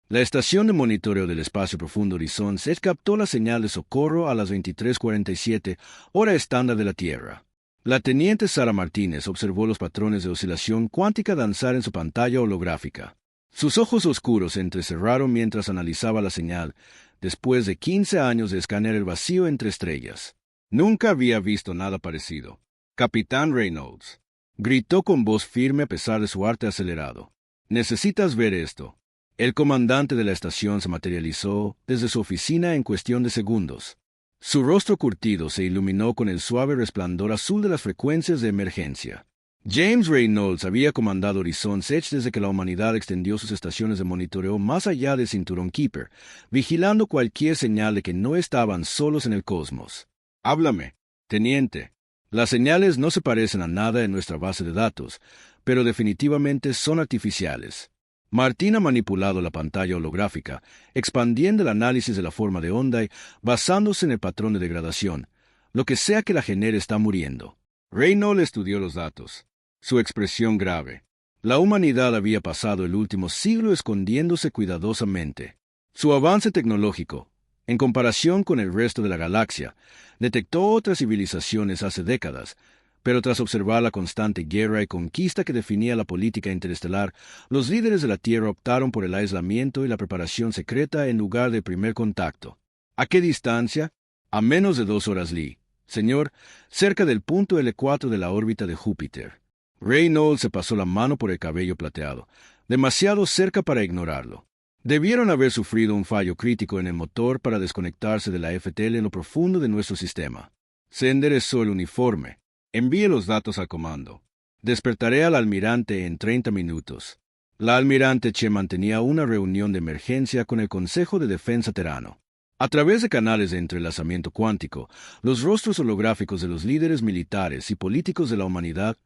La estación de monitoreo del espacio profundo Horizon Edge captó la señal de socorro a las 23:47, hora estándar de la Tierra. La teniente Sara Martínez observó los patrones de oscilación cuántica danzar en su pantalla holográfica. Sus ojos oscuros se entrecerraron mientras analizaba la señal, después de 15 años de escanear el vacío entre estrellas. Nunca había visto nada parecido. Capitán Reynolds, gritó con voz firme a pesar de su arte acelerado. Necesitas ver esto. El comandante de la estación se materializó desde su oficina en cuestión de segundos. Su rostro curtido se iluminó con el suave resplandor azul de las frecuencias de emergencia. James Reynolds había comandado Horizon Edge desde que la humanidad extendió sus estaciones de monitoreo más allá del Cinturón Kuiper, vigilando cualquier señal de que no estaban solos en el cosmos. Háblame, teniente. Las señales no se parecen a nada en nuestra base de datos, pero definitivamente son artificiales. Martín ha manipulado la pantalla holográfica, expandiendo el análisis de la forma de onda y basándose en el patrón de degradación. Lo que sea que la genere está muriendo. Reynolds estudió los datos. Su expresión grave. La humanidad había pasado el último siglo escondiéndose cuidadosamente. Su avance tecnológico, en comparación con el resto de la galaxia, detectó otras civilizaciones hace décadas, pero tras observar la constante guerra y conquista que definía la política interestelar, los líderes de la Tierra optaron por el aislamiento y la preparación secreta en lugar del primer contacto. ¿A qué distancia? A menos de 2 horas Lee, señor, cerca del punto L4 de la órbita de Júpiter. Reynolds se pasó la mano por el cabello plateado, demasiado cerca para ignorarlo. Debieron haber sufrido un fallo crítico en el motor para desconectarse de la FTL en lo profundo de nuestro sistema. Se enderezó el uniforme. Envíe los datos al comando. Despertaré al almirante en 30 minutos. La almirante Che mantenía una reunión de emergencia con el Consejo de Defensa Terrano. A través de canales de entrelazamiento cuántico, los rostros holográficos de los líderes militares y políticos de la humanidad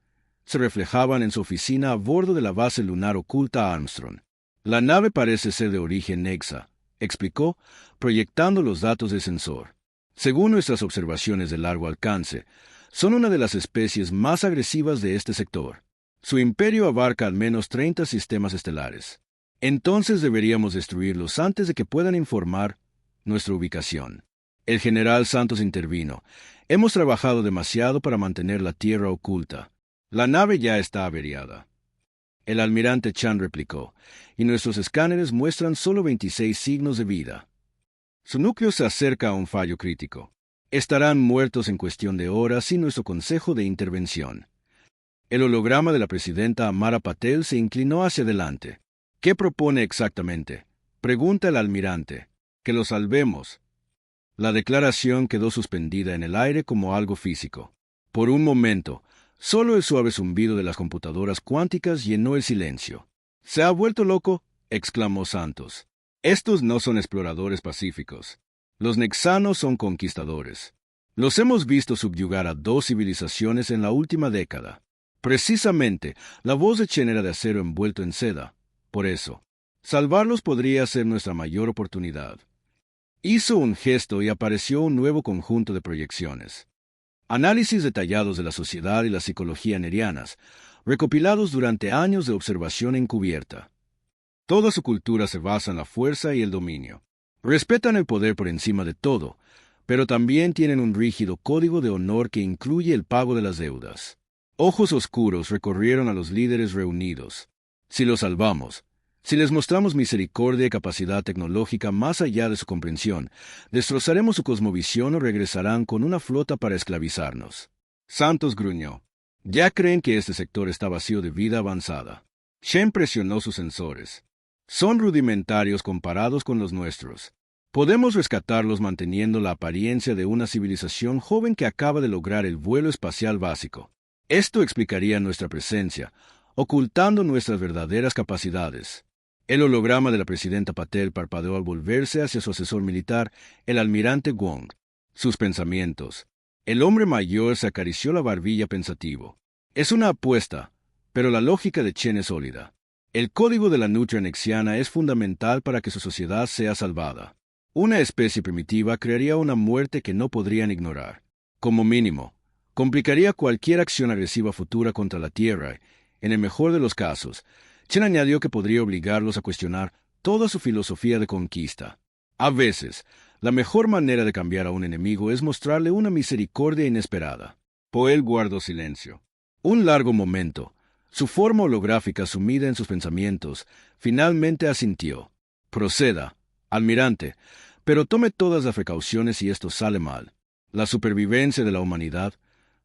se reflejaban en su oficina a bordo de la base lunar oculta Armstrong. La nave parece ser de origen Nexa, explicó, proyectando los datos del sensor. Según nuestras observaciones de largo alcance, son una de las especies más agresivas de este sector. Su imperio abarca al menos 30 sistemas estelares. Entonces deberíamos destruirlos antes de que puedan informar nuestra ubicación. El general Santos intervino. Hemos trabajado demasiado para mantener la Tierra oculta. La nave ya está averiada. El almirante Chan replicó, y nuestros escáneres muestran solo 26 signos de vida. Su núcleo se acerca a un fallo crítico. Estarán muertos en cuestión de horas sin nuestro consejo de intervención. El holograma de la presidenta Amara Patel se inclinó hacia adelante. ¿Qué propone exactamente? Pregunta el almirante. Que lo salvemos. La declaración quedó suspendida en el aire como algo físico. Por un momento, solo el suave zumbido de las computadoras cuánticas llenó el silencio. ¿Se ha vuelto loco?, exclamó Santos. Estos no son exploradores pacíficos. Los nexanos son conquistadores. Los hemos visto subyugar a 2 civilizaciones en la última década. Precisamente, la voz de Chen era de acero envuelto en seda. Por eso, salvarlos podría ser nuestra mayor oportunidad. Hizo un gesto y apareció un nuevo conjunto de proyecciones. Análisis detallados de la sociedad y la psicología nerianas, recopilados durante años de observación encubierta. Toda su cultura se basa en la fuerza y el dominio. Respetan el poder por encima de todo, pero también tienen un rígido código de honor que incluye el pago de las deudas. Ojos oscuros recorrieron a los líderes reunidos. Si los salvamos, si les mostramos misericordia y capacidad tecnológica más allá de su comprensión, destrozaremos su cosmovisión o regresarán con una flota para esclavizarnos. Santos gruñó. Ya creen que este sector está vacío de vida avanzada. Shen presionó sus sensores. Son rudimentarios comparados con los nuestros. Podemos rescatarlos manteniendo la apariencia de una civilización joven que acaba de lograr el vuelo espacial básico. Esto explicaría nuestra presencia, ocultando nuestras verdaderas capacidades. El holograma de la presidenta Patel parpadeó al volverse hacia su asesor militar, el almirante Wong. Sus pensamientos. El hombre mayor se acarició la barbilla pensativo. Es una apuesta, pero la lógica de Chen es sólida. El código de la nutria nexiana es fundamental para que su sociedad sea salvada. Una especie primitiva crearía una muerte que no podrían ignorar. Como mínimo, complicaría cualquier acción agresiva futura contra la Tierra. En el mejor de los casos, Chen añadió que podría obligarlos a cuestionar toda su filosofía de conquista. A veces, la mejor manera de cambiar a un enemigo es mostrarle una misericordia inesperada. Poel guardó silencio. Un largo momento, su forma holográfica sumida en sus pensamientos, finalmente asintió. Proceda, almirante, pero tome todas las precauciones si esto sale mal. La supervivencia de la humanidad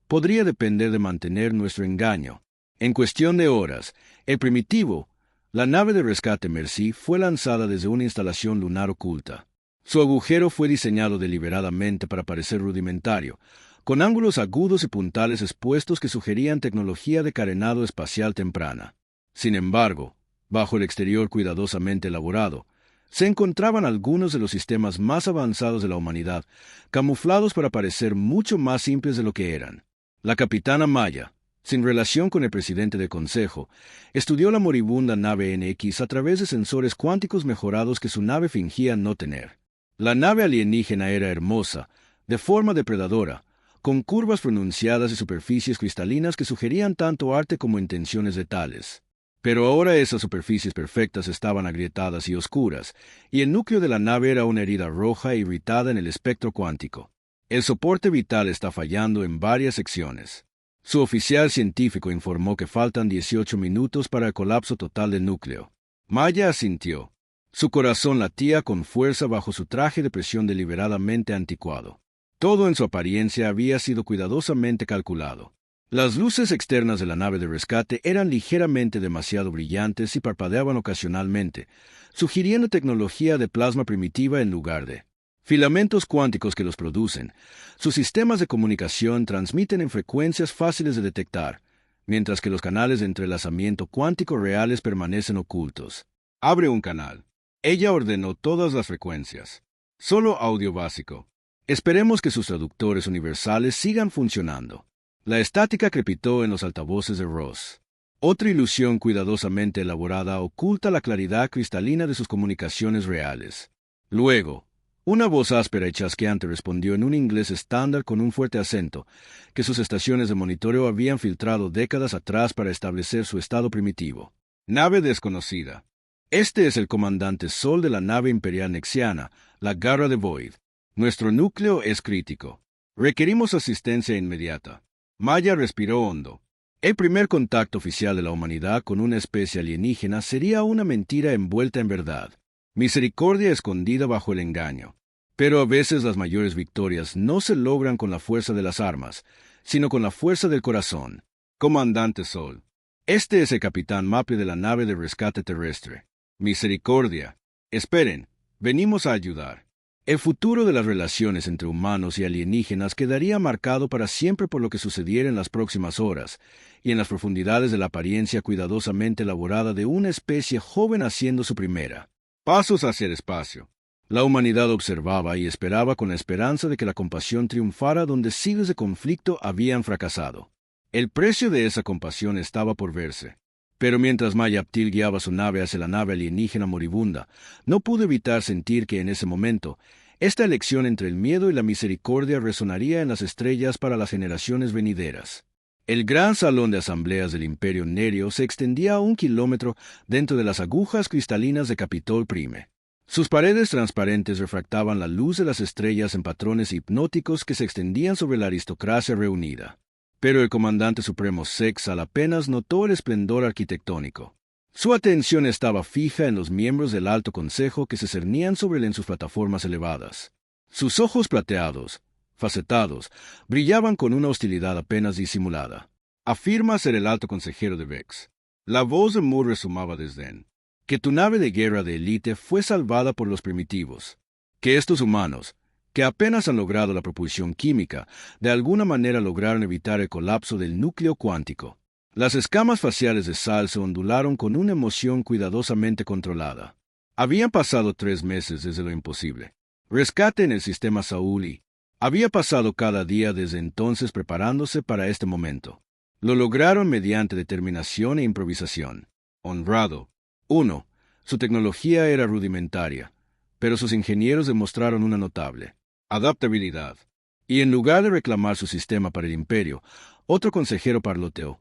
podría depender de mantener nuestro engaño. En cuestión de horas, el Primitivo, la nave de rescate Mercy, fue lanzada desde una instalación lunar oculta. Su agujero fue diseñado deliberadamente para parecer rudimentario, con ángulos agudos y puntales expuestos que sugerían tecnología de carenado espacial temprana. Sin embargo, bajo el exterior cuidadosamente elaborado, se encontraban algunos de los sistemas más avanzados de la humanidad, camuflados para parecer mucho más simples de lo que eran. La capitana Maya, sin relación con el presidente del Consejo, estudió la moribunda nave NX a través de sensores cuánticos mejorados que su nave fingía no tener. La nave alienígena era hermosa, de forma depredadora, con curvas pronunciadas y superficies cristalinas que sugerían tanto arte como intenciones letales. Pero ahora esas superficies perfectas estaban agrietadas y oscuras, y el núcleo de la nave era una herida roja irritada en el espectro cuántico. El soporte vital está fallando en varias secciones. Su oficial científico informó que faltan 18 minutos para el colapso total del núcleo. Maya asintió. Su corazón latía con fuerza bajo su traje de presión deliberadamente anticuado. Todo en su apariencia había sido cuidadosamente calculado. Las luces externas de la nave de rescate eran ligeramente demasiado brillantes y parpadeaban ocasionalmente, sugiriendo tecnología de plasma primitiva en lugar de filamentos cuánticos que los producen. Sus sistemas de comunicación transmiten en frecuencias fáciles de detectar, mientras que los canales de entrelazamiento cuántico reales permanecen ocultos. Abre un canal. Ella ordenó todas las frecuencias. Solo audio básico. Esperemos que sus traductores universales sigan funcionando. La estática crepitó en los altavoces de Ross. Otra ilusión cuidadosamente elaborada oculta la claridad cristalina de sus comunicaciones reales. Luego, una voz áspera y chasqueante respondió en un inglés estándar con un fuerte acento, que sus estaciones de monitoreo habían filtrado décadas atrás para establecer su estado primitivo. Nave desconocida. Este es el comandante Sol de la nave imperial nexiana, la Garra de Void. Nuestro núcleo es crítico. Requerimos asistencia inmediata. Maya respiró hondo. El primer contacto oficial de la humanidad con una especie alienígena sería una mentira envuelta en verdad. Misericordia escondida bajo el engaño. Pero a veces las mayores victorias no se logran con la fuerza de las armas, sino con la fuerza del corazón. Comandante Sol. Este es el capitán Maple de la nave de rescate terrestre. Misericordia. Esperen, venimos a ayudar. El futuro de las relaciones entre humanos y alienígenas quedaría marcado para siempre por lo que sucediera en las próximas horas, y en las profundidades de la apariencia cuidadosamente elaborada de una especie joven haciendo su primera pasos hacia el espacio. La humanidad observaba y esperaba con la esperanza de que la compasión triunfara donde siglos de conflicto habían fracasado. El precio de esa compasión estaba por verse. Pero mientras Mayaptil guiaba su nave hacia la nave alienígena moribunda, no pudo evitar sentir que en ese momento, esta elección entre el miedo y la misericordia resonaría en las estrellas para las generaciones venideras. El gran salón de asambleas del Imperio Nerio se extendía a 1 kilómetro dentro de las agujas cristalinas de Capitol Prime. Sus paredes transparentes refractaban la luz de las estrellas en patrones hipnóticos que se extendían sobre la aristocracia reunida. Pero el comandante supremo Sexal apenas notó el esplendor arquitectónico. Su atención estaba fija en los miembros del Alto Consejo que se cernían sobre él en sus plataformas elevadas. Sus ojos plateados, facetados, brillaban con una hostilidad apenas disimulada. Afirma ser el alto consejero de Vex. La voz de Moore resumaba desdén. Que tu nave de guerra de élite fue salvada por los primitivos. Que estos humanos, que apenas han logrado la propulsión química, de alguna manera lograron evitar el colapso del núcleo cuántico. Las escamas faciales de Sal se ondularon con una emoción cuidadosamente controlada. Habían pasado 3 meses desde lo imposible. Rescate en el sistema Saúl y había pasado cada día desde entonces preparándose para este momento. Lo lograron mediante determinación e improvisación. Honrado. 1. Su tecnología era rudimentaria, pero sus ingenieros demostraron una notable adaptabilidad. Y en lugar de reclamar su sistema para el imperio, otro consejero parloteó.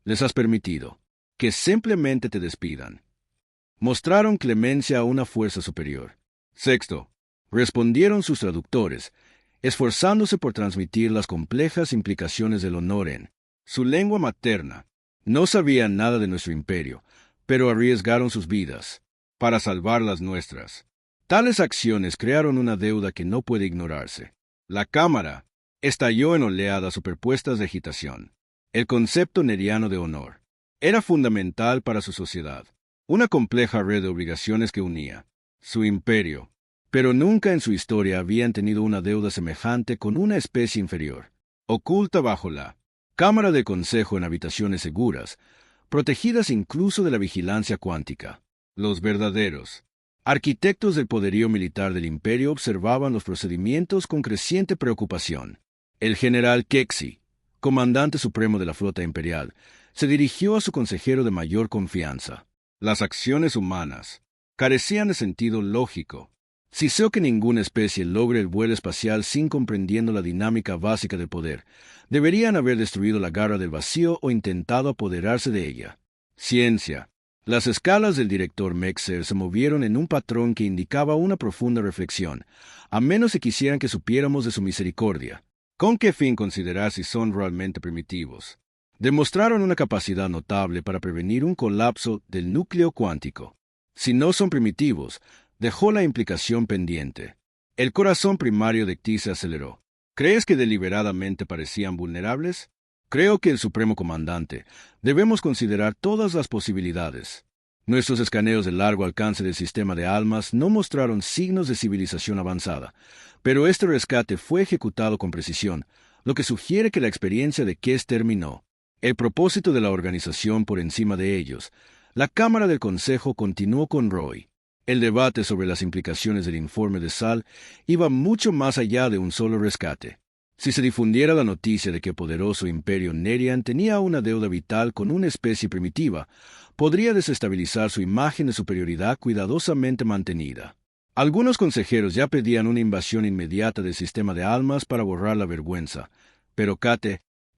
Les has permitido que simplemente te despidan. Mostraron clemencia a una fuerza superior. Sexto, respondieron sus traductores, esforzándose por transmitir las complejas implicaciones del honor en su lengua materna. No sabían nada de nuestro imperio, pero arriesgaron sus vidas para salvar las nuestras. Tales acciones crearon una deuda que no puede ignorarse. La Cámara estalló en oleadas superpuestas de agitación. El concepto neriano de honor era fundamental para su sociedad, una compleja red de obligaciones que unía su imperio, pero nunca en su historia habían tenido una deuda semejante con una especie inferior, oculta bajo la Cámara del Consejo en habitaciones seguras, protegidas incluso de la vigilancia cuántica. Los verdaderos arquitectos del poderío militar del imperio observaban los procedimientos con creciente preocupación. El general Kexi, comandante supremo de la flota imperial, se dirigió a su consejero de mayor confianza. Las acciones humanas carecían de sentido lógico. Si deseo que ninguna especie logre el vuelo espacial sin comprendiendo la dinámica básica del poder, deberían haber destruido la garra del vacío o intentado apoderarse de ella. Ciencia. Las escalas del director Mexer se movieron en un patrón que indicaba una profunda reflexión, a menos que quisieran que supiéramos de su misericordia. ¿Con qué fin considerar si son realmente primitivos? Demostraron una capacidad notable para prevenir un colapso del núcleo cuántico. Si no son primitivos, dejó la implicación pendiente. El corazón primario de Ti se aceleró. ¿Crees que deliberadamente parecían vulnerables? Creo que el Supremo Comandante debemos considerar todas las posibilidades. Nuestros escaneos de largo alcance del sistema de almas no mostraron signos de civilización avanzada, pero este rescate fue ejecutado con precisión, lo que sugiere que la experiencia de Kes terminó. El propósito de la organización por encima de ellos, la Cámara del Consejo continuó con Roy. El debate sobre las implicaciones del informe de Sal iba mucho más allá de un solo rescate. Si se difundiera la noticia de que el poderoso imperio Nerian tenía una deuda vital con una especie primitiva, podría desestabilizar su imagen de superioridad cuidadosamente mantenida. Algunos consejeros ya pedían una invasión inmediata del sistema de almas para borrar la vergüenza, pero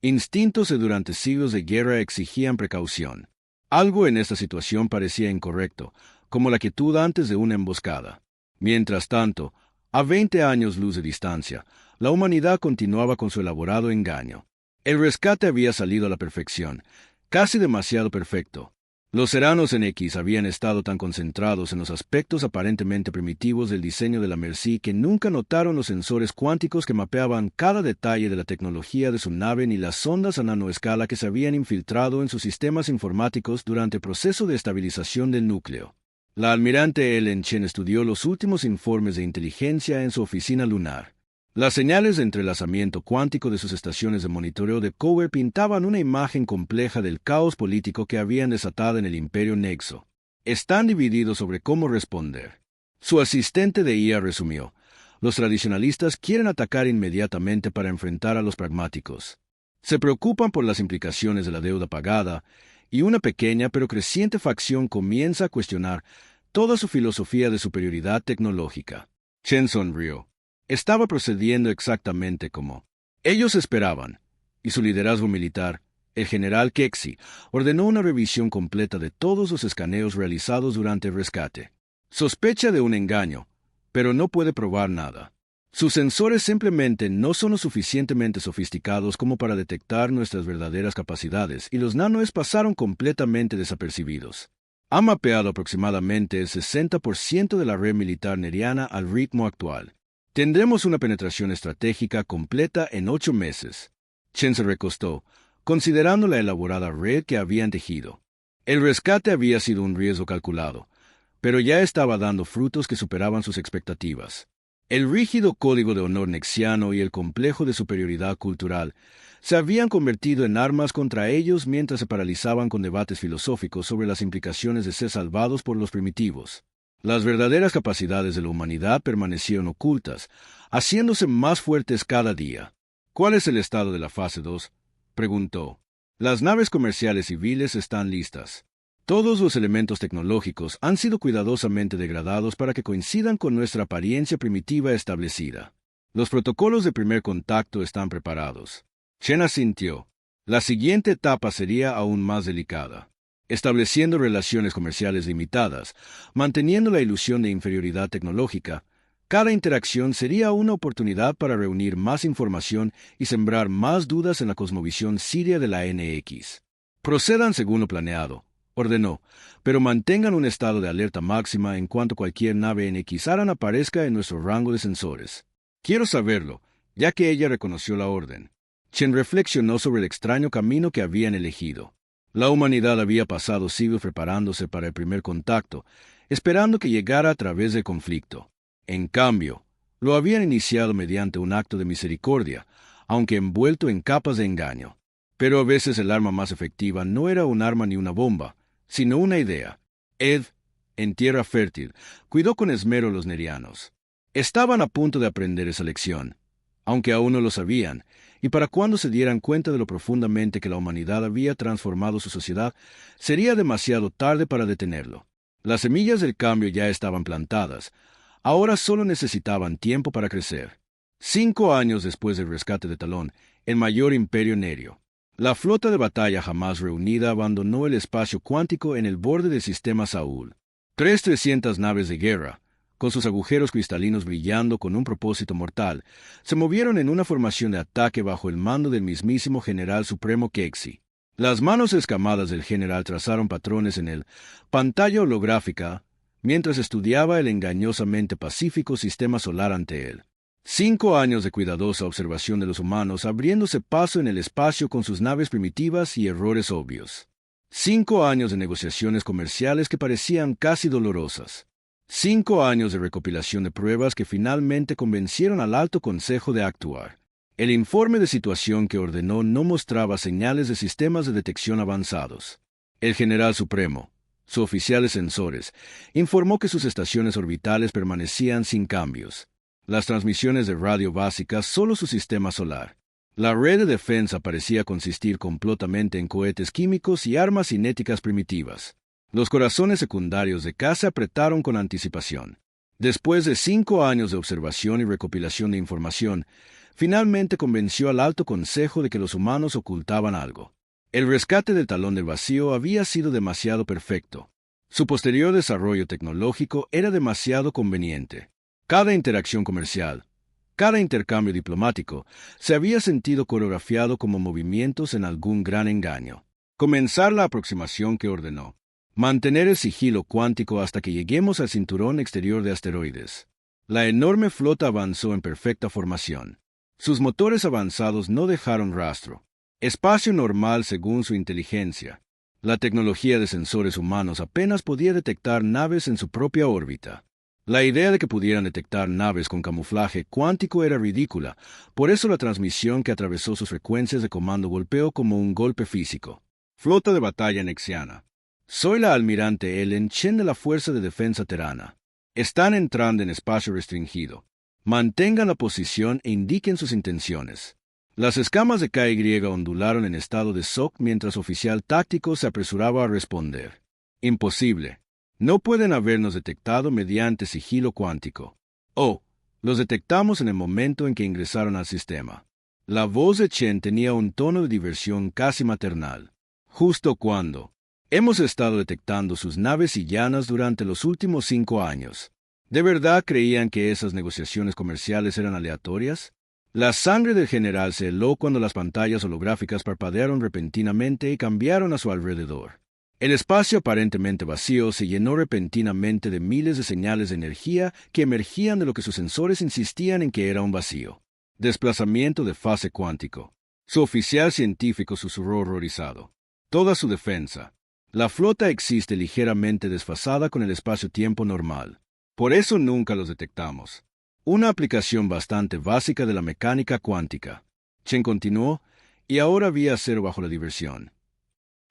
instintos de durante siglos de guerra exigían precaución. Algo en esta situación parecía incorrecto, como la quietud antes de una emboscada. Mientras tanto, a 20 años luz de distancia, la humanidad continuaba con su elaborado engaño. El rescate había salido a la perfección, casi demasiado perfecto. Los Seranos en X habían estado tan concentrados en los aspectos aparentemente primitivos del diseño de la Merci que nunca notaron los sensores cuánticos que mapeaban cada detalle de la tecnología de su nave ni las sondas a nanoescala que se habían infiltrado en sus sistemas informáticos durante el proceso de estabilización del núcleo. La almirante Ellen Chen estudió los últimos informes de inteligencia en su oficina lunar. Las señales de entrelazamiento cuántico de sus estaciones de monitoreo de Cover pintaban una imagen compleja del caos político que habían desatado en el Imperio Nexo. Están divididos sobre cómo responder. Su asistente de IA resumió: los tradicionalistas quieren atacar inmediatamente para enfrentar a los pragmáticos. Se preocupan por las implicaciones de la deuda pagada, y una pequeña pero creciente facción comienza a cuestionar toda su filosofía de superioridad tecnológica. Chen sonrió. Estaba procediendo exactamente como ellos esperaban, y su liderazgo militar, el general Kexi, ordenó una revisión completa de todos los escaneos realizados durante el rescate. Sospecha de un engaño, pero no puede probar nada. Sus sensores simplemente no son lo suficientemente sofisticados como para detectar nuestras verdaderas capacidades, y los nanoes pasaron completamente desapercibidos. Ha mapeado aproximadamente el 60% de la red militar neriana al ritmo actual. Tendremos una penetración estratégica completa en 8 meses. Chen se recostó, considerando la elaborada red que habían tejido. El rescate había sido un riesgo calculado, pero ya estaba dando frutos que superaban sus expectativas. El rígido código de honor nexiano y el complejo de superioridad cultural se habían convertido en armas contra ellos mientras se paralizaban con debates filosóficos sobre las implicaciones de ser salvados por los primitivos. Las verdaderas capacidades de la humanidad permanecieron ocultas, haciéndose más fuertes cada día. ¿Cuál es el estado de la fase 2? Preguntó. Las naves comerciales civiles están listas. Todos los elementos tecnológicos han sido cuidadosamente degradados para que coincidan con nuestra apariencia primitiva establecida. Los protocolos de primer contacto están preparados. Chen asintió. La siguiente etapa sería aún más delicada. estableciendo relaciones comerciales limitadas, manteniendo la ilusión de inferioridad tecnológica. Cada interacción sería una oportunidad para reunir más información y sembrar más dudas en la cosmovisión siria de la NX. Procedan según lo planeado, ordenó, pero mantengan un estado de alerta máxima en cuanto cualquier nave NX-Aran aparezca en nuestro rango de sensores. Quiero saberlo, ya que ella reconoció la orden. Chen reflexionó sobre el extraño camino que habían elegido. La humanidad había pasado siglos preparándose para el primer contacto, esperando que llegara a través del conflicto. En cambio, lo habían iniciado mediante un acto de misericordia, aunque envuelto en capas de engaño. Pero a veces el arma más efectiva no era un arma ni una bomba, sino una idea. Ed, en tierra fértil, cuidó con esmero a los nerianos. Estaban a punto de aprender esa lección, aunque aún no lo sabían, y para cuando se dieran cuenta de lo profundamente que la humanidad había transformado su sociedad, sería demasiado tarde para detenerlo. Las semillas del cambio ya estaban plantadas. Ahora solo necesitaban tiempo para crecer. 5 años después del rescate de Talón, el mayor imperio nerio, la flota de batalla jamás reunida abandonó el espacio cuántico en el borde del sistema Saúl. 300 naves de guerra, con sus agujeros cristalinos brillando con un propósito mortal, se movieron en una formación de ataque bajo el mando del mismísimo General Supremo Kexi. Las manos escamadas del general trazaron patrones en el pantalla holográfica, mientras estudiaba el engañosamente pacífico sistema solar ante él. 5 años de cuidadosa observación de los humanos abriéndose paso en el espacio con sus naves primitivas y errores obvios. 5 años de negociaciones comerciales que parecían casi dolorosas. 5 años de recopilación de pruebas que finalmente convencieron al Alto Consejo de actuar. El informe de situación que ordenó no mostraba señales de sistemas de detección avanzados. El General Supremo, su oficial de sensores, informó que sus estaciones orbitales permanecían sin cambios. Las transmisiones de radio básicas solo su sistema solar. La red de defensa parecía consistir completamente en cohetes químicos y armas cinéticas primitivas. Los corazones secundarios de K se apretaron con anticipación. Después de 5 años de observación y recopilación de información, finalmente convenció al Alto Consejo de que los humanos ocultaban algo. El rescate del Talón del Vacío había sido demasiado perfecto. Su posterior desarrollo tecnológico era demasiado conveniente. Cada interacción comercial, cada intercambio diplomático, se había sentido coreografiado como movimientos en algún gran engaño. Comenzar la aproximación que ordenó. Mantener el sigilo cuántico hasta que lleguemos al cinturón exterior de asteroides. La enorme flota avanzó en perfecta formación. Sus motores avanzados no dejaron rastro. Espacio normal según su inteligencia. La tecnología de sensores humanos apenas podía detectar naves en su propia órbita. La idea de que pudieran detectar naves con camuflaje cuántico era ridícula, por eso la transmisión que atravesó sus frecuencias de comando golpeó como un golpe físico. Flota de batalla nexiana. Soy la almirante Ellen Chen de la Fuerza de Defensa Terrana. Están entrando en espacio restringido. Mantengan la posición e indiquen sus intenciones. Las escamas de KY ondularon en estado de shock mientras oficial táctico se apresuraba a responder. Imposible. No pueden habernos detectado mediante sigilo cuántico. Oh, los detectamos en el momento en que ingresaron al sistema. La voz de Chen tenía un tono de diversión casi maternal. Justo cuando hemos estado detectando sus naves y llanas durante los últimos 5 años. ¿De verdad creían que esas negociaciones comerciales eran aleatorias? La sangre del general se heló cuando las pantallas holográficas parpadearon repentinamente y cambiaron a su alrededor. El espacio aparentemente vacío se llenó repentinamente de miles de señales de energía que emergían de lo que sus sensores insistían en que era un vacío. Desplazamiento de fase cuántico. Su oficial científico susurró horrorizado. Toda su defensa. La flota existe ligeramente desfasada con el espacio-tiempo normal. Por eso nunca los detectamos. Una aplicación bastante básica de la mecánica cuántica. Chen continuó, y ahora había cero bajo la diversión.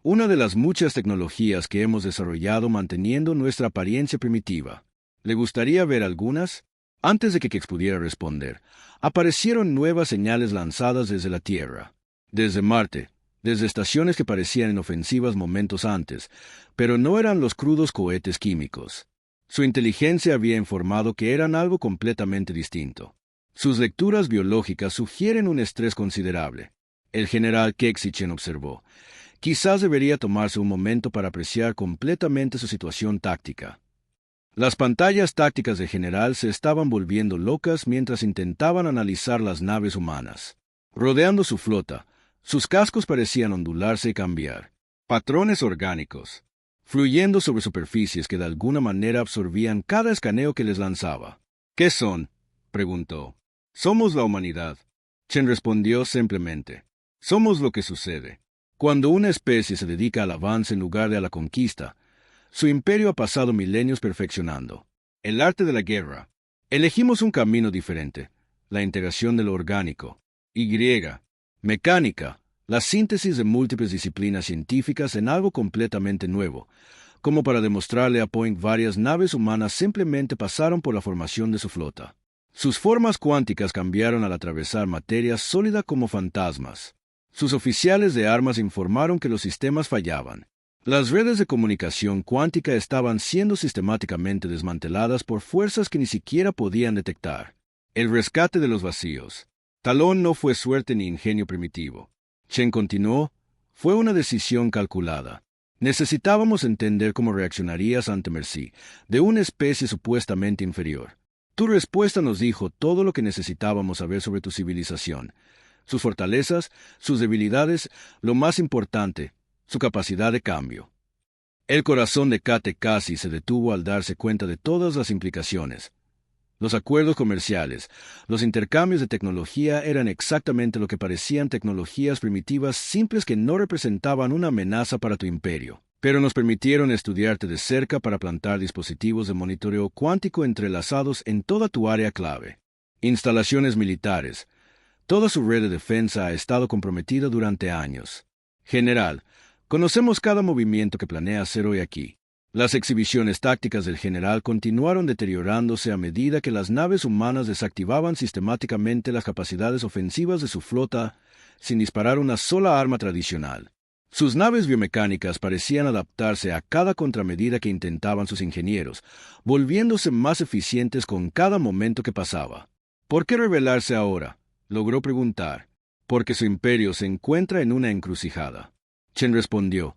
Una de las muchas tecnologías que hemos desarrollado manteniendo nuestra apariencia primitiva. ¿Le gustaría ver algunas? Antes de que Kex pudiera responder, aparecieron nuevas señales lanzadas desde la Tierra, desde Marte, desde estaciones que parecían inofensivas momentos antes, pero no eran los crudos cohetes químicos. Su inteligencia había informado que eran algo completamente distinto. Sus lecturas biológicas sugieren un estrés considerable. El general Kexichen observó. Quizás debería tomarse un momento para apreciar completamente su situación táctica. Las pantallas tácticas de general se estaban volviendo locas mientras intentaban analizar las naves humanas. Rodeando su flota, sus cascos parecían ondularse y cambiar. Patrones orgánicos, fluyendo sobre superficies que de alguna manera absorbían cada escaneo que les lanzaba. ¿Qué son?, preguntó. Somos la humanidad. Chen respondió simplemente. Somos lo que sucede. Cuando una especie se dedica al avance en lugar de a la conquista, su imperio ha pasado milenios perfeccionando el arte de la guerra. Elegimos un camino diferente, la integración de lo orgánico. Mecánica, la síntesis de múltiples disciplinas científicas en algo completamente nuevo, como para demostrarle a Point varias naves humanas simplemente pasaron por la formación de su flota. Sus formas cuánticas cambiaron al atravesar materia sólida como fantasmas. Sus oficiales de armas informaron que los sistemas fallaban. Las redes de comunicación cuántica estaban siendo sistemáticamente desmanteladas por fuerzas que ni siquiera podían detectar. El rescate de los vacíos. Talón no fue suerte ni ingenio primitivo. Chen continuó, fue una decisión calculada. Necesitábamos entender cómo reaccionarías ante Mercy, de una especie supuestamente inferior. Tu respuesta nos dijo todo lo que necesitábamos saber sobre tu civilización, sus fortalezas, sus debilidades, lo más importante, su capacidad de cambio. El corazón de Kate casi se detuvo al darse cuenta de todas las implicaciones. Los acuerdos comerciales, los intercambios de tecnología eran exactamente lo que parecían tecnologías primitivas simples que no representaban una amenaza para tu imperio, pero nos permitieron estudiarte de cerca para plantar dispositivos de monitoreo cuántico entrelazados en toda tu área clave. Instalaciones militares. Toda su red de defensa ha estado comprometida durante años. General, conocemos cada movimiento que planea hacer hoy aquí. Las exhibiciones tácticas del general continuaron deteriorándose a medida que las naves humanas desactivaban sistemáticamente las capacidades ofensivas de su flota sin disparar una sola arma tradicional. Sus naves biomecánicas parecían adaptarse a cada contramedida que intentaban sus ingenieros, volviéndose más eficientes con cada momento que pasaba. ¿Por qué rebelarse ahora?, logró preguntar. Porque su imperio se encuentra en una encrucijada. Chen respondió.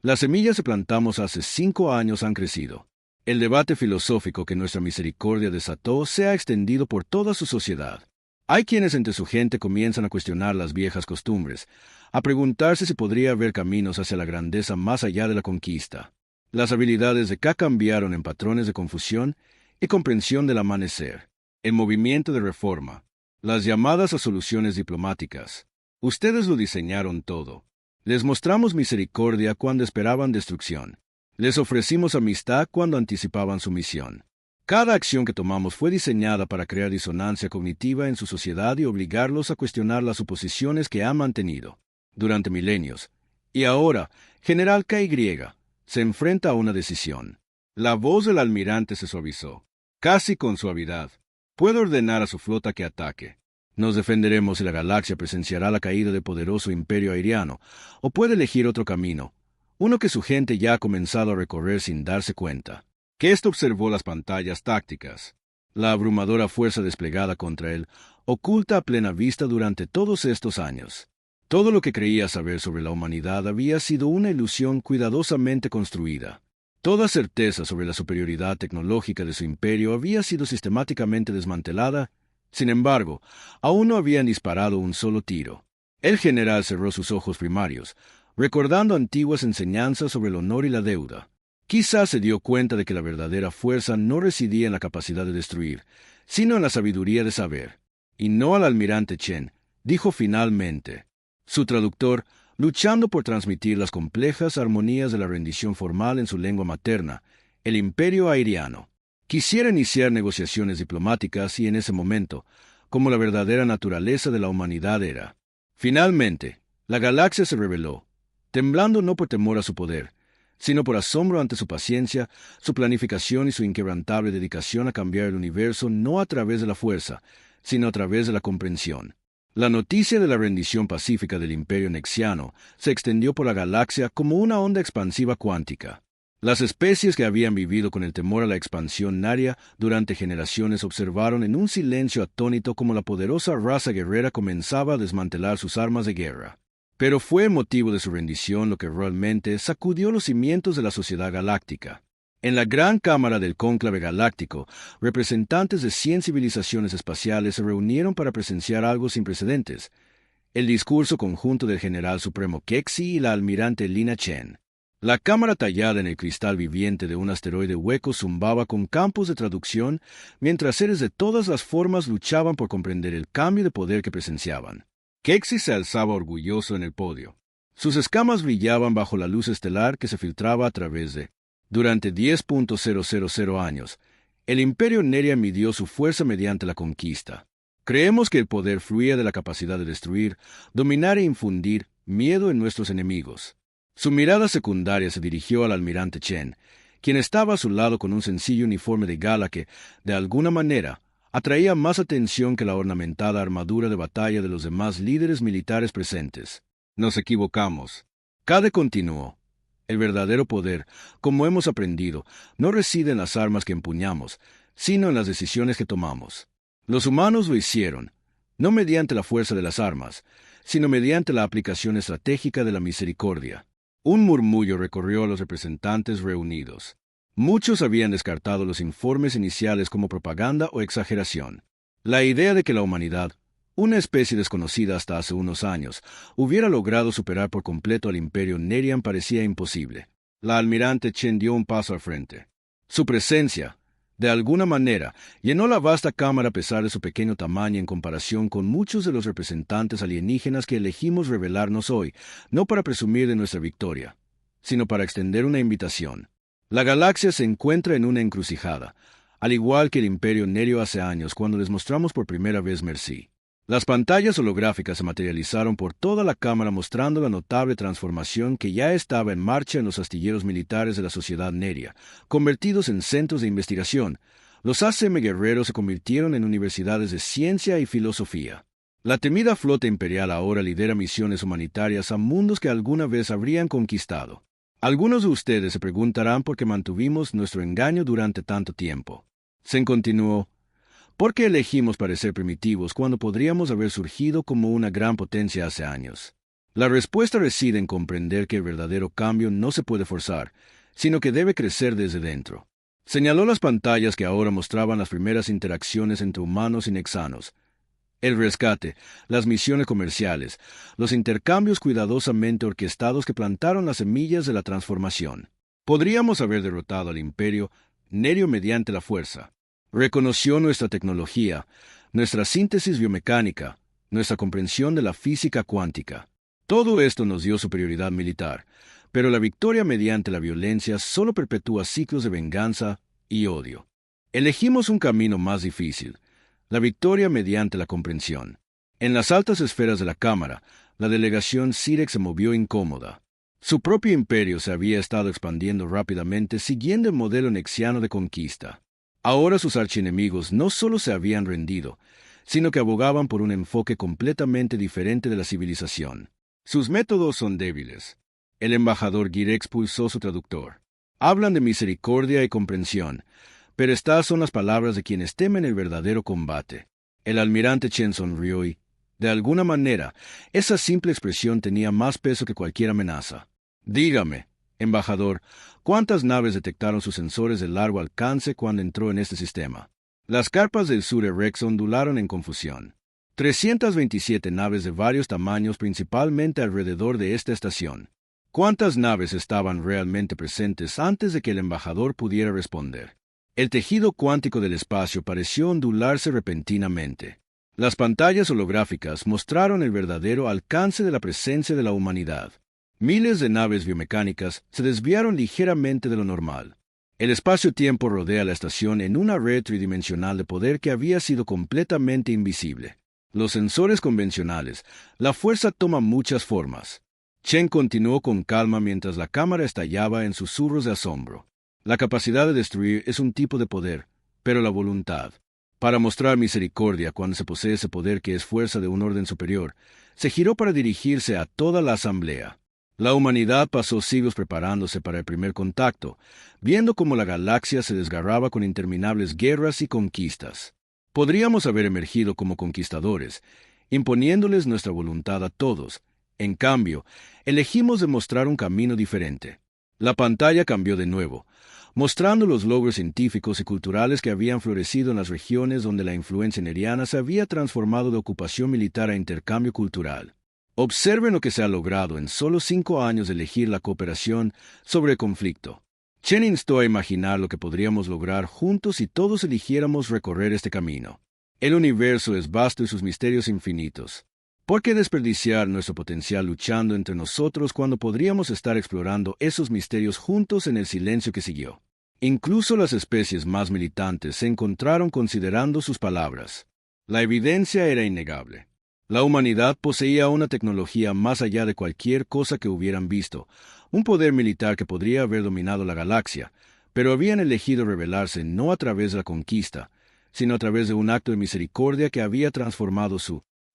Las semillas que plantamos hace 5 años han crecido. El debate filosófico que nuestra misericordia desató se ha extendido por toda su sociedad. Hay quienes entre su gente comienzan a cuestionar las viejas costumbres, a preguntarse si podría haber caminos hacia la grandeza más allá de la conquista. Las habilidades de K cambiaron en patrones de confusión y comprensión del amanecer. El movimiento de reforma. Las llamadas a soluciones diplomáticas. Ustedes lo diseñaron todo. Les mostramos misericordia cuando esperaban destrucción. Les ofrecimos amistad cuando anticipaban su misión. Cada acción que tomamos fue diseñada para crear disonancia cognitiva en su sociedad y obligarlos a cuestionar las suposiciones que han mantenido durante milenios. Y ahora, General KY se enfrenta a una decisión. La voz del almirante se suavizó, casi con suavidad. Puede ordenar a su flota que ataque. Nos defenderemos y la galaxia presenciará la caída del poderoso imperio airiano, o puede elegir otro camino, uno que su gente ya ha comenzado a recorrer sin darse cuenta. Kest observó las pantallas tácticas, la abrumadora fuerza desplegada contra él, oculta a plena vista durante todos estos años. Todo lo que creía saber sobre la humanidad había sido una ilusión cuidadosamente construida. Toda certeza sobre la superioridad tecnológica de su imperio había sido sistemáticamente desmantelada. Sin embargo, aún no habían disparado un solo tiro. El general cerró sus ojos primarios, recordando antiguas enseñanzas sobre el honor y la deuda. Quizás se dio cuenta de que la verdadera fuerza no residía en la capacidad de destruir, sino en la sabiduría de saber. Y no al almirante Chen, dijo finalmente. Su traductor, luchando por transmitir las complejas armonías de la rendición formal en su lengua materna, el imperio airiano. Quisiera iniciar negociaciones diplomáticas y en ese momento, como la verdadera naturaleza de la humanidad era. Finalmente, la galaxia se rebeló, temblando no por temor a su poder, sino por asombro ante su paciencia, su planificación y su inquebrantable dedicación a cambiar el universo no a través de la fuerza, sino a través de la comprensión. La noticia de la rendición pacífica del imperio nexiano se extendió por la galaxia como una onda expansiva cuántica. Las especies que habían vivido con el temor a la expansión naria durante generaciones observaron en un silencio atónito cómo la poderosa raza guerrera comenzaba a desmantelar sus armas de guerra. Pero fue el motivo de su rendición lo que realmente sacudió los cimientos de la sociedad galáctica. En la Gran Cámara del Cónclave Galáctico, representantes de 100 civilizaciones espaciales se reunieron para presenciar algo sin precedentes: el discurso conjunto del General Supremo Kexi y la almirante Lina Chen. La cámara tallada en el cristal viviente de un asteroide hueco zumbaba con campos de traducción, mientras seres de todas las formas luchaban por comprender el cambio de poder que presenciaban. Kexi se alzaba orgulloso en el podio. Sus escamas brillaban bajo la luz estelar que se filtraba a través de. Durante 10.000 años, el Imperio Neria midió su fuerza mediante la conquista. Creemos que el poder fluía de la capacidad de destruir, dominar e infundir miedo en nuestros enemigos. Su mirada secundaria se dirigió al almirante Chen, quien estaba a su lado con un sencillo uniforme de gala que, de alguna manera, atraía más atención que la ornamentada armadura de batalla de los demás líderes militares presentes. Nos equivocamos. Cade continuó. El verdadero poder, como hemos aprendido, no reside en las armas que empuñamos, sino en las decisiones que tomamos. Los humanos lo hicieron, no mediante la fuerza de las armas, sino mediante la aplicación estratégica de la misericordia. Un murmullo recorrió a los representantes reunidos. Muchos habían descartado los informes iniciales como propaganda o exageración. La idea de que la humanidad, una especie desconocida hasta hace unos años, hubiera logrado superar por completo al Imperio Nerian parecía imposible. La almirante Chen dio un paso al frente. Su presencia, de alguna manera, llenó la vasta cámara a pesar de su pequeño tamaño en comparación con muchos de los representantes alienígenas que elegimos revelarnos hoy, no para presumir de nuestra victoria, sino para extender una invitación. La galaxia se encuentra en una encrucijada, al igual que el Imperio Nerio hace años cuando les mostramos por primera vez Merci. Las pantallas holográficas se materializaron por toda la cámara mostrando la notable transformación que ya estaba en marcha en los astilleros militares de la sociedad neria, convertidos en centros de investigación. Los ACM guerreros se convirtieron en universidades de ciencia y filosofía. La temida flota imperial ahora lidera misiones humanitarias a mundos que alguna vez habrían conquistado. Algunos de ustedes se preguntarán por qué mantuvimos nuestro engaño durante tanto tiempo. Sen continuó. ¿Por qué elegimos parecer primitivos cuando podríamos haber surgido como una gran potencia hace años? La respuesta reside en comprender que el verdadero cambio no se puede forzar, sino que debe crecer desde dentro. Señaló las pantallas que ahora mostraban las primeras interacciones entre humanos y nexanos. El rescate, las misiones comerciales, los intercambios cuidadosamente orquestados que plantaron las semillas de la transformación. Podríamos haber derrotado al Imperio Nerio mediante la fuerza. Reconoció nuestra tecnología, nuestra síntesis biomecánica, nuestra comprensión de la física cuántica. Todo esto nos dio superioridad militar, pero la victoria mediante la violencia solo perpetúa ciclos de venganza y odio. Elegimos un camino más difícil, la victoria mediante la comprensión. En las altas esferas de la Cámara, la delegación Sirex se movió incómoda. Su propio imperio se había estado expandiendo rápidamente siguiendo el modelo nexiano de conquista. Ahora sus archienemigos no solo se habían rendido, sino que abogaban por un enfoque completamente diferente de la civilización. Sus métodos son débiles. El embajador Gire expulsó su traductor. Hablan de misericordia y comprensión, pero estas son las palabras de quienes temen el verdadero combate. El almirante Chen sonrió y, de alguna manera, esa simple expresión tenía más peso que cualquier amenaza. Dígame, embajador, ¿cuántas naves detectaron sus sensores de largo alcance cuando entró en este sistema? Las carpas del Sur Rex ondularon en confusión. 327 naves de varios tamaños principalmente alrededor de esta estación. ¿Cuántas naves estaban realmente presentes antes de que el embajador pudiera responder? El tejido cuántico del espacio pareció ondularse repentinamente. Las pantallas holográficas mostraron el verdadero alcance de la presencia de la humanidad. Miles de naves biomecánicas se desviaron ligeramente de lo normal. El espacio-tiempo rodea la estación en una red tridimensional de poder que había sido completamente invisible. Los sensores convencionales, la fuerza toma muchas formas. Chen continuó con calma mientras la cámara estallaba en susurros de asombro. La capacidad de destruir es un tipo de poder, pero la voluntad. Para mostrar misericordia cuando se posee ese poder que es fuerza de un orden superior, se giró para dirigirse a toda la asamblea. La humanidad pasó siglos preparándose para el primer contacto, viendo cómo la galaxia se desgarraba con interminables guerras y conquistas. Podríamos haber emergido como conquistadores, imponiéndoles nuestra voluntad a todos, En cambio, elegimos demostrar un camino diferente. La pantalla cambió de nuevo, mostrando los logros científicos y culturales que habían florecido en las regiones donde la influencia neriana se había transformado de ocupación militar a intercambio cultural. Observen lo que se ha logrado en solo 5 años de elegir la cooperación sobre el conflicto. Chen instó a imaginar lo que podríamos lograr juntos si todos eligiéramos recorrer este camino. El universo es vasto y sus misterios infinitos. ¿Por qué desperdiciar nuestro potencial luchando entre nosotros cuando podríamos estar explorando esos misterios juntos en el silencio que siguió? Incluso las especies más militantes se encontraron considerando sus palabras. La evidencia era innegable. La humanidad poseía una tecnología más allá de cualquier cosa que hubieran visto, un poder militar que podría haber dominado la galaxia, pero habían elegido rebelarse no a través de la conquista, sino a través de un acto de misericordia que había transformado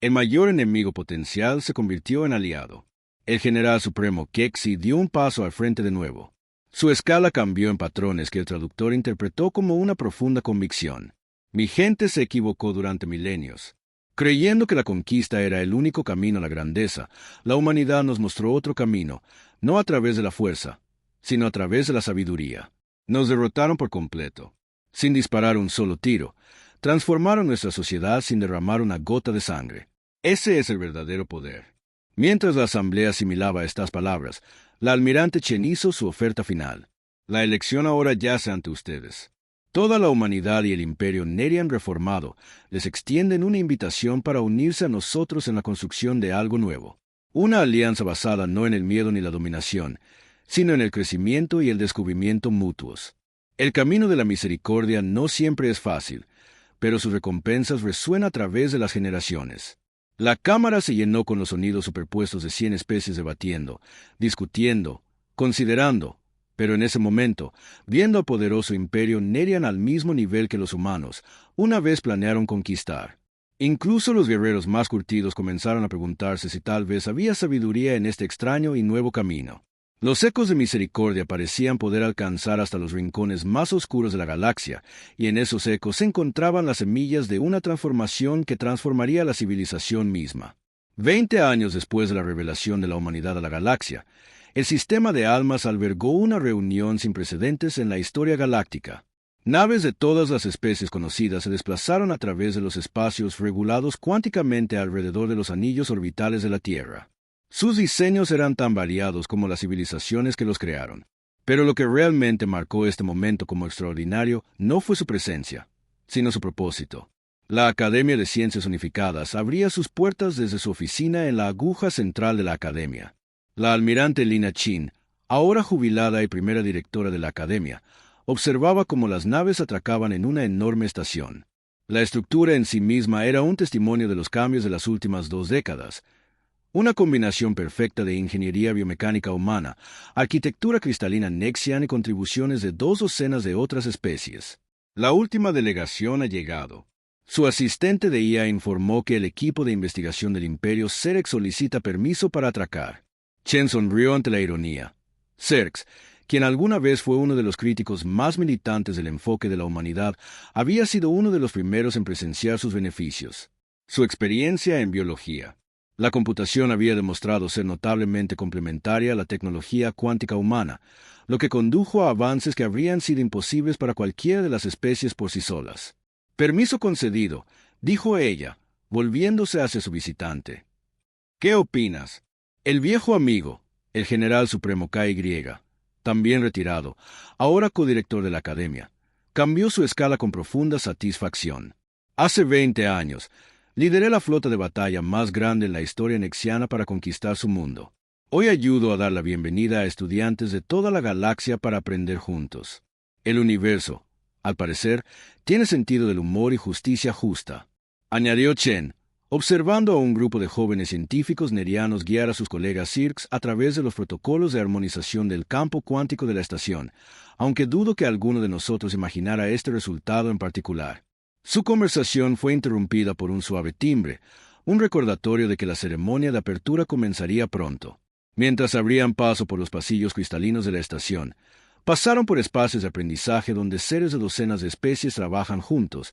el mayor enemigo potencial se convirtió en aliado. El general supremo Kexi dio un paso al frente de nuevo. Su escala cambió en patrones que el traductor interpretó como una profunda convicción. Mi gente se equivocó durante milenios. Creyendo que la conquista era el único camino a la grandeza, la humanidad nos mostró otro camino, no a través de la fuerza, sino a través de la sabiduría. Nos derrotaron por completo. Sin disparar un solo tiro, transformaron nuestra sociedad sin derramar una gota de sangre. Ese es el verdadero poder. Mientras la asamblea asimilaba estas palabras, la almirante Chen hizo su oferta final. La elección ahora yace ante ustedes. Toda la humanidad y el imperio Nerian reformado les extienden una invitación para unirse a nosotros en la construcción de algo nuevo. Una alianza basada no en el miedo ni la dominación, sino en el crecimiento y el descubrimiento mutuos. El camino de la misericordia no siempre es fácil, pero sus recompensas resuenan a través de las generaciones. La cámara se llenó con los sonidos superpuestos de 100 especies debatiendo, discutiendo, considerando, pero en ese momento, viendo al poderoso imperio Nerian al mismo nivel que los humanos, una vez planearon conquistar. Incluso los guerreros más curtidos comenzaron a preguntarse si tal vez había sabiduría en este extraño y nuevo camino. Los ecos de misericordia parecían poder alcanzar hasta los rincones más oscuros de la galaxia, y en esos ecos se encontraban las semillas de una transformación que transformaría la civilización misma. 20 años después de la revelación de la humanidad a la galaxia, el sistema de almas albergó una reunión sin precedentes en la historia galáctica. Naves de todas las especies conocidas se desplazaron a través de los espacios regulados cuánticamente alrededor de los anillos orbitales de la Tierra. Sus diseños eran tan variados como las civilizaciones que los crearon. Pero lo que realmente marcó este momento como extraordinario no fue su presencia, sino su propósito. La Academia de Ciencias Unificadas abría sus puertas desde su oficina en la aguja central de la Academia. La almirante Lina Chin, ahora jubilada y primera directora de la Academia, observaba cómo las naves atracaban en una enorme estación. La estructura en sí misma era un testimonio de los cambios de las últimas 2 décadas. Una combinación perfecta de ingeniería biomecánica humana, arquitectura cristalina Nexian y contribuciones de 2 docenas de otras especies. La última delegación ha llegado. Su asistente de IA informó que el equipo de investigación del Imperio Cerex solicita permiso para atracar. Chen sonrió ante la ironía. Cerex, quien alguna vez fue uno de los críticos más militantes del enfoque de la humanidad, había sido uno de los primeros en presenciar sus beneficios. Su experiencia en biología. La computación había demostrado ser notablemente complementaria a la tecnología cuántica humana, lo que condujo a avances que habrían sido imposibles para cualquiera de las especies por sí solas. Permiso concedido, dijo ella, volviéndose hacia su visitante. ¿Qué opinas? El viejo amigo, el general supremo KY, también retirado, ahora codirector de la Academia, cambió su escala con profunda satisfacción. Hace 20 años, lideré la flota de batalla más grande en la historia nexiana para conquistar su mundo. Hoy ayudo a dar la bienvenida a estudiantes de toda la galaxia para aprender juntos. El universo, al parecer, tiene sentido del humor y justicia justa, añadió Chen, observando a un grupo de jóvenes científicos nerianos guiar a sus colegas Cirques a través de los protocolos de armonización del campo cuántico de la estación, aunque dudo que alguno de nosotros imaginara este resultado en particular. Su conversación fue interrumpida por un suave timbre, un recordatorio de que la ceremonia de apertura comenzaría pronto. Mientras abrían paso por los pasillos cristalinos de la estación, pasaron por espacios de aprendizaje donde seres de docenas de especies trabajan juntos,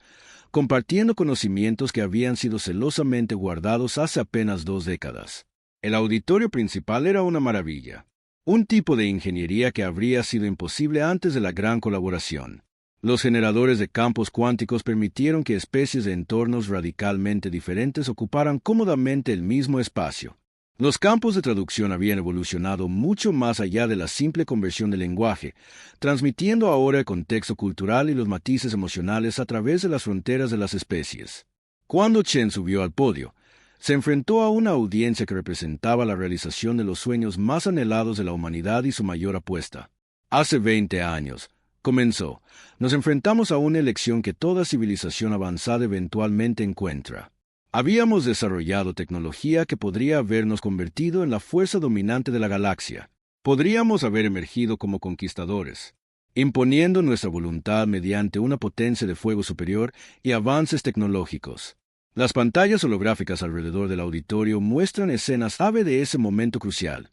compartiendo conocimientos que habían sido celosamente guardados hace apenas 2 décadas. El auditorio principal era una maravilla. Un tipo de ingeniería que habría sido imposible antes de la gran colaboración. Los generadores de campos cuánticos permitieron que especies de entornos radicalmente diferentes ocuparan cómodamente el mismo espacio. Los campos de traducción habían evolucionado mucho más allá de la simple conversión del lenguaje, transmitiendo ahora el contexto cultural y los matices emocionales a través de las fronteras de las especies. Cuando Chen subió al podio, se enfrentó a una audiencia que representaba la realización de los sueños más anhelados de la humanidad y su mayor apuesta. Hace 20 años, comenzó, nos enfrentamos a una elección que toda civilización avanzada eventualmente encuentra. Habíamos desarrollado tecnología que podría habernos convertido en la fuerza dominante de la galaxia. Podríamos haber emergido como conquistadores, imponiendo nuestra voluntad mediante una potencia de fuego superior y avances tecnológicos. Las pantallas holográficas alrededor del auditorio muestran escenas clave de ese momento crucial: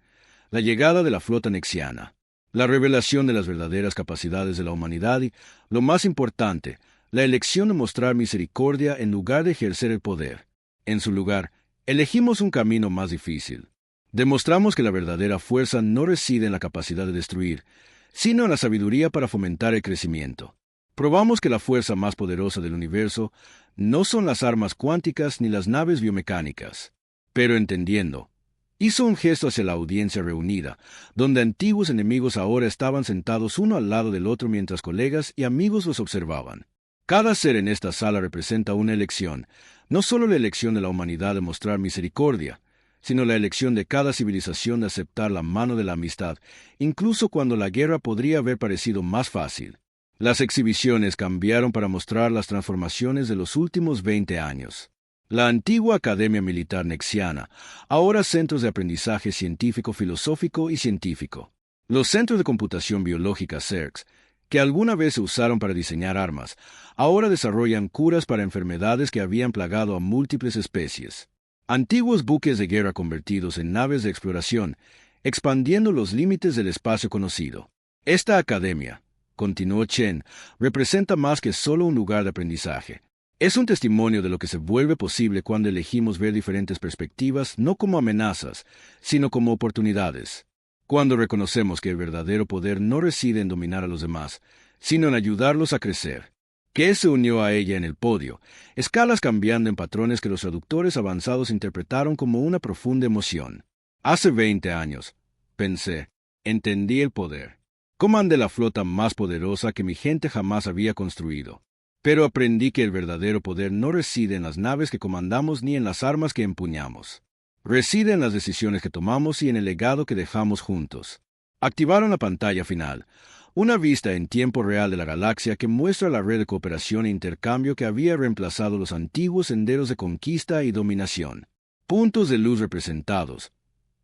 la llegada de la flota nexiana, la revelación de las verdaderas capacidades de la humanidad y, lo más importante, la elección de mostrar misericordia en lugar de ejercer el poder. En su lugar, elegimos un camino más difícil. Demostramos que la verdadera fuerza no reside en la capacidad de destruir, sino en la sabiduría para fomentar el crecimiento. Probamos que la fuerza más poderosa del universo no son las armas cuánticas ni las naves biomecánicas. Pero entendiendo, hizo un gesto hacia la audiencia reunida, donde antiguos enemigos ahora estaban sentados uno al lado del otro mientras colegas y amigos los observaban. Cada ser en esta sala representa una elección, no solo la elección de la humanidad de mostrar misericordia, sino la elección de cada civilización de aceptar la mano de la amistad, incluso cuando la guerra podría haber parecido más fácil. Las exhibiciones cambiaron para mostrar las transformaciones de los últimos 20 años. La antigua Academia Militar Nexiana, ahora centros de aprendizaje científico, filosófico y científico. Los centros de computación biológica CERCS, que alguna vez se usaron para diseñar armas, ahora desarrollan curas para enfermedades que habían plagado a múltiples especies. Antiguos buques de guerra convertidos en naves de exploración, expandiendo los límites del espacio conocido. Esta academia, continuó Chen, representa más que solo un lugar de aprendizaje. Es un testimonio de lo que se vuelve posible cuando elegimos ver diferentes perspectivas no como amenazas, sino como oportunidades. Cuando reconocemos que el verdadero poder no reside en dominar a los demás, sino en ayudarlos a crecer. ¿Qué se unió a ella en el podio? Escalas cambiando en patrones que los traductores avanzados interpretaron como una profunda emoción. Hace 20 años, pensé, entendí el poder. Comandé la flota más poderosa que mi gente jamás había construido. Pero aprendí que el verdadero poder no reside en las naves que comandamos ni en las armas que empuñamos. Reside en las decisiones que tomamos y en el legado que dejamos juntos. Activaron la pantalla final, una vista en tiempo real de la galaxia que muestra la red de cooperación e intercambio que había reemplazado los antiguos senderos de conquista y dominación. Puntos de luz representados,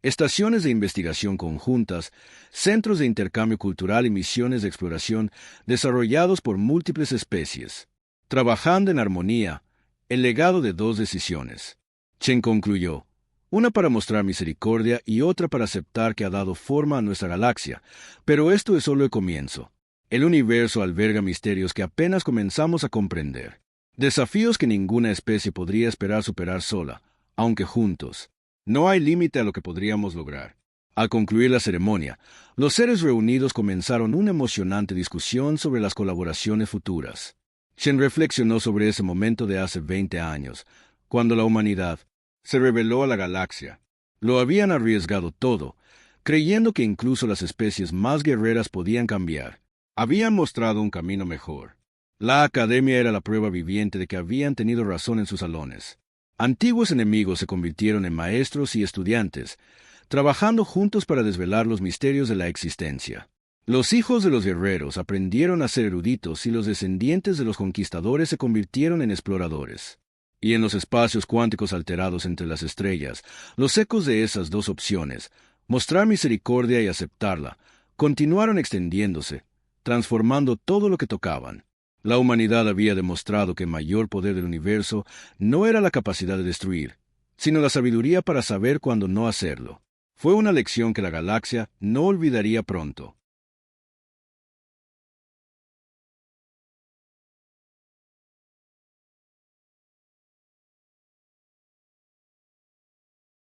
estaciones de investigación conjuntas, centros de intercambio cultural y misiones de exploración desarrollados por múltiples especies. Trabajando en armonía, el legado de 2 decisiones. Chen concluyó, una para mostrar misericordia y otra para aceptar que ha dado forma a nuestra galaxia, pero esto es solo el comienzo. El universo alberga misterios que apenas comenzamos a comprender. Desafíos que ninguna especie podría esperar superar sola, aunque juntos. No hay límite a lo que podríamos lograr. Al concluir la ceremonia, los seres reunidos comenzaron una emocionante discusión sobre las colaboraciones futuras. Chen reflexionó sobre ese momento de hace 20 años, cuando la humanidad se reveló a la galaxia. Lo habían arriesgado todo, creyendo que incluso las especies más guerreras podían cambiar. Habían mostrado un camino mejor. La academia era la prueba viviente de que habían tenido razón en sus salones. Antiguos enemigos se convirtieron en maestros y estudiantes, trabajando juntos para desvelar los misterios de la existencia. Los hijos de los guerreros aprendieron a ser eruditos y los descendientes de los conquistadores se convirtieron en exploradores. Y en los espacios cuánticos alterados entre las estrellas, los ecos de esas 2 opciones, mostrar misericordia y aceptarla, continuaron extendiéndose, transformando todo lo que tocaban. La humanidad había demostrado que el mayor poder del universo no era la capacidad de destruir, sino la sabiduría para saber cuándo no hacerlo. Fue una lección que la galaxia no olvidaría pronto.